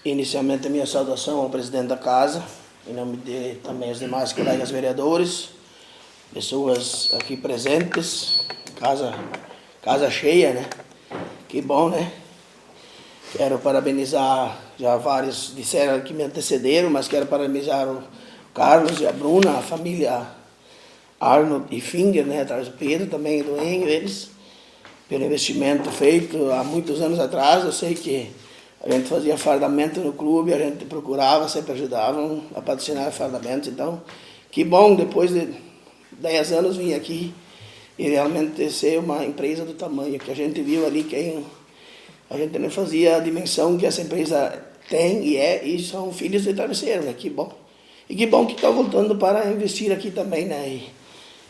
Inicialmente, a minha saudação ao presidente da casa, em nome de também os demais colegas vereadores, pessoas aqui presentes, casa cheia, né? Que bom, né? Quero parabenizar, já vários disseram que me antecederam, mas quero parabenizar o Carlos e a Bruna, a família Arnold e Finger, né? Atrás do Pedro, também do Enio, eles, pelo investimento feito há muitos anos atrás. Eu sei que a gente fazia fardamento no clube, a gente procurava, sempre ajudavam a patrocinar fardamentos. Então, que bom, depois de 10 anos, vim aqui e realmente ser uma empresa do tamanho que a gente viu ali. A gente não fazia a dimensão que essa empresa tem e são filhos de travesseiro, né? Que bom. E que bom que estão voltando para investir aqui também, né?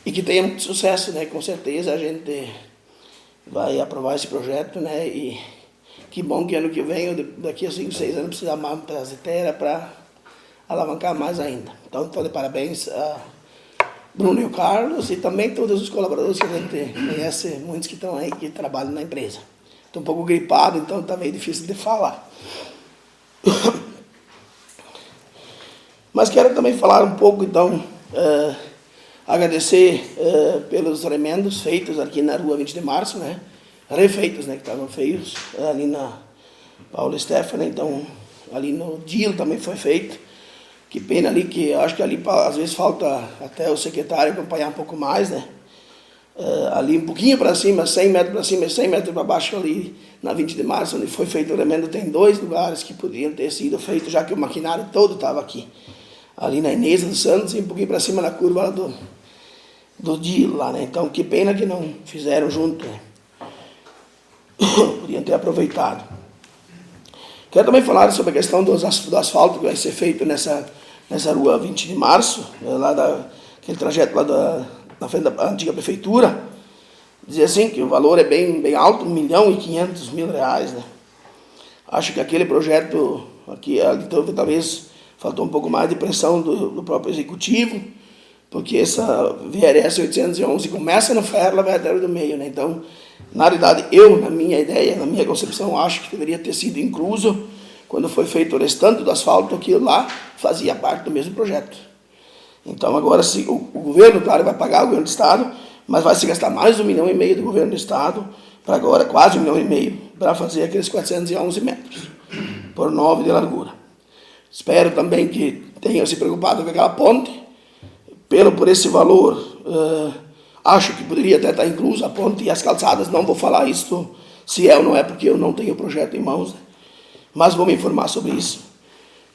E que tenha muito sucesso, né? Com certeza a gente vai aprovar esse projeto, né? E que bom que ano que vem, daqui a 5, 6 anos, precisa mais trazer para alavancar mais ainda. Então, de parabéns a Bruno e o Carlos e também todos os colaboradores que a gente conhece, muitos que estão aí, que trabalham na empresa. Estou um pouco gripado, então está meio difícil de falar. Mas quero também falar um pouco, então, agradecer pelos remendos feitos aqui na rua 20 de março, né? Refeitos, né? Que estavam feios, ali na Paulo Stefano, então, ali no Dilo também foi feito. Que pena ali, que eu acho que ali às vezes falta até o secretário acompanhar um pouco mais, né? Ali um pouquinho para cima, 100 metros para cima e 100 metros para baixo, ali na 20 de março, onde foi feito o remendo, tem 2 lugares que poderiam ter sido feitos, já que o maquinário todo estava aqui. Ali na Inês dos Santos e um pouquinho para cima na curva lá do Dilo lá, né? Então, que pena que não fizeram junto, né? Podiam ter aproveitado. Quero também falar sobre a questão do asfalto que vai ser feito nessa rua 20 de março, lá aquele trajeto lá na frente da antiga prefeitura. Dizer assim que o valor é bem alto, R$ 1.500.000, né? Acho que aquele projeto aqui, talvez faltou um pouco mais de pressão do próprio executivo, porque essa VRS 811 começa no ferro, ela vai até o do meio, né? Então, na realidade, na minha ideia, na minha concepção, acho que deveria ter sido incluso, quando foi feito o restante do asfalto, aquilo lá fazia parte do mesmo projeto. Então, agora, se o governo, claro, vai pagar, o governo do Estado, mas vai se gastar mais de R$ 1,5 milhão do governo do Estado, para agora quase R$ 1,5 milhão, para fazer aqueles 411 metros, por 9 de largura. Espero também que tenham se preocupado com aquela ponte, por esse valor, acho que poderia até estar incluso a ponte e as calçadas. Não vou falar isso se é ou não é, porque eu não tenho o projeto em mãos, né? Mas vou me informar sobre isso,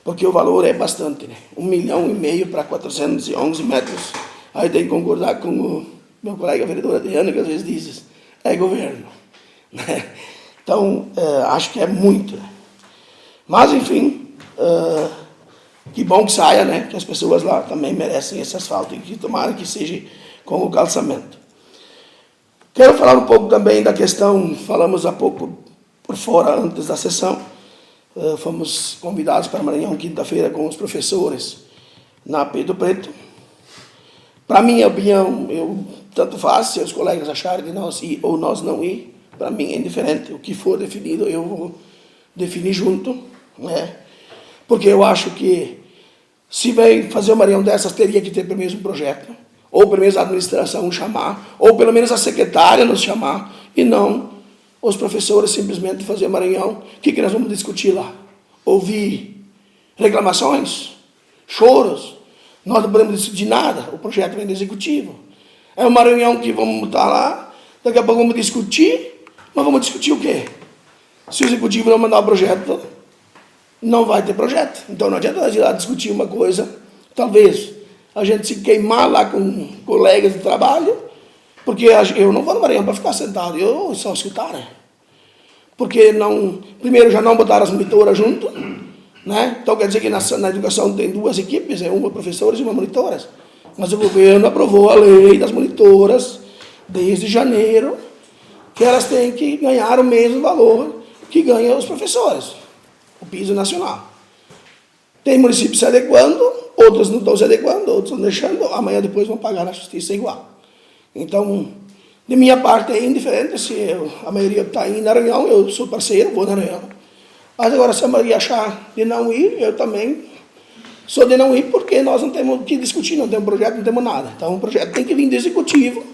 porque o valor é bastante, né? R$ 1,5 milhão para 411 metros. Aí tem que concordar com o meu colega vereador Adriano, que às vezes diz, é governo, né? Então, acho que é muito, né? Mas, enfim, que bom que saia, né? Que as pessoas lá também merecem esse asfalto e que tomara que seja com o calçamento. Quero falar um pouco também da questão, falamos há pouco por fora, antes da sessão, fomos convidados para Maranhão quinta-feira com os professores na Pedro Preto. Para minha opinião, tanto faz se os colegas acharem de nós ir ou nós não ir, para mim é indiferente. O que for definido, eu vou definir junto, né? Porque eu acho que se vem fazer uma reunião dessas, teria que ter pelo menos um projeto, ou pelo menos a administração chamar, ou pelo menos a secretária nos chamar, e não os professores simplesmente fazer uma reunião. O que nós vamos discutir lá? Ouvir reclamações, choros. Nós não podemos decidir nada, o projeto vem do executivo. É uma reunião que vamos estar lá, daqui a pouco vamos discutir, mas vamos discutir o quê? Se o executivo não mandar o projeto, não vai ter projeto. Então não adianta nós ir lá discutir uma coisa, talvez a gente se queimar lá com colegas de trabalho, porque eu não vou no Maranhão para ficar sentado, eu só escutar, né? Porque primeiro já não botaram as monitoras junto, né? Então quer dizer que na educação tem 2 equipes, uma professores e uma monitoras. Mas o governo aprovou a lei das monitoras desde janeiro, que elas têm que ganhar o mesmo valor que ganham os professores, o piso nacional. Tem municípios se adequando, outros não estão se adequando, outros estão deixando, amanhã depois vão pagar na justiça igual. Então, de minha parte é indiferente se a maioria está indo na reunião, eu sou parceiro, vou na reunião. Mas agora, se a Maria achar de não ir, eu também sou de não ir, porque nós não temos o que discutir, não temos projeto, não temos nada. Então o projeto tem que vir do executivo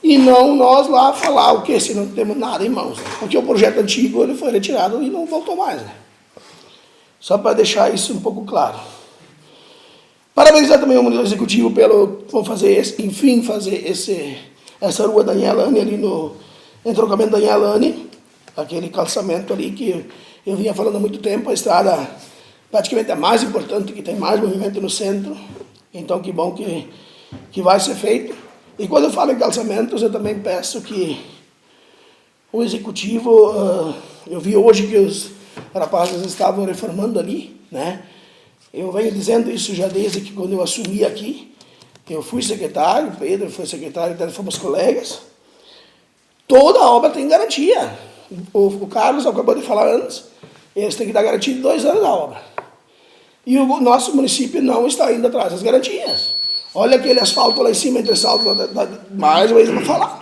e não nós lá falar o que, se não temos nada em mãos. Né? Porque o projeto antigo ele foi retirado e não voltou mais. Né? Só para deixar isso um pouco claro. Parabenizar também o executivo pelo, vão fazer, enfim, fazer essa rua Danielane ali no entroncamento Danielane, aquele calçamento ali que eu vinha falando há muito tempo, a estrada praticamente é a mais importante, que tem mais movimento no centro, então que bom que vai ser feito. E quando eu falo em calçamentos, eu também peço que o executivo, eu vi hoje que os rapazes estavam reformando ali, né? Eu venho dizendo isso já desde que quando eu assumi aqui, eu fui secretário, Pedro foi secretário, então fomos colegas. Toda obra tem garantia. O Carlos acabou de falar antes, eles têm que dar garantia de 2 anos da obra. E o nosso município não está indo atrás das garantias. Olha aquele asfalto lá em cima, entre saltos, mais uma vez eu vou falar.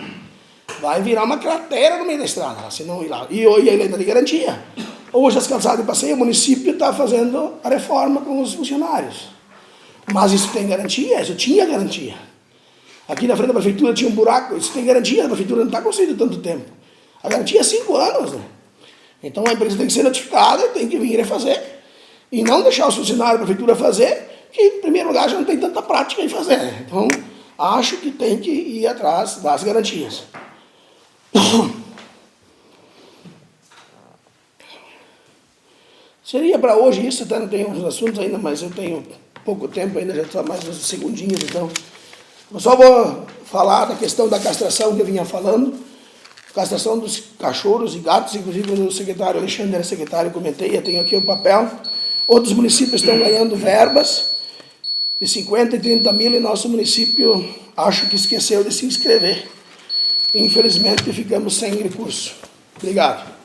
Vai virar uma cratera no meio da estrada, se não ir lá. E ele ainda tem garantia. Hoje as calçadas de passeio, o município está fazendo a reforma com os funcionários. Mas isso tem garantia? Isso tinha garantia. Aqui na frente da prefeitura tinha um buraco, isso tem garantia, a prefeitura não está construindo tanto tempo. A garantia é 5 anos, né? Então a empresa tem que ser notificada, tem que vir refazer. E não deixar os funcionários da prefeitura fazer, que em primeiro lugar já não tem tanta prática em fazer. Né? Então acho que tem que ir atrás das garantias. Seria para hoje isso, até não tenho uns assuntos ainda, mas eu tenho pouco tempo ainda, já está mais uns segundinhos, então. Eu só vou falar da questão da castração que eu vinha falando, castração dos cachorros e gatos, inclusive o secretário Alexandre era secretário, eu comentei, eu tenho aqui o papel. Outros municípios estão ganhando verbas de 50 e 30 mil e nosso município acho que esqueceu de se inscrever. Infelizmente ficamos sem recurso. Obrigado.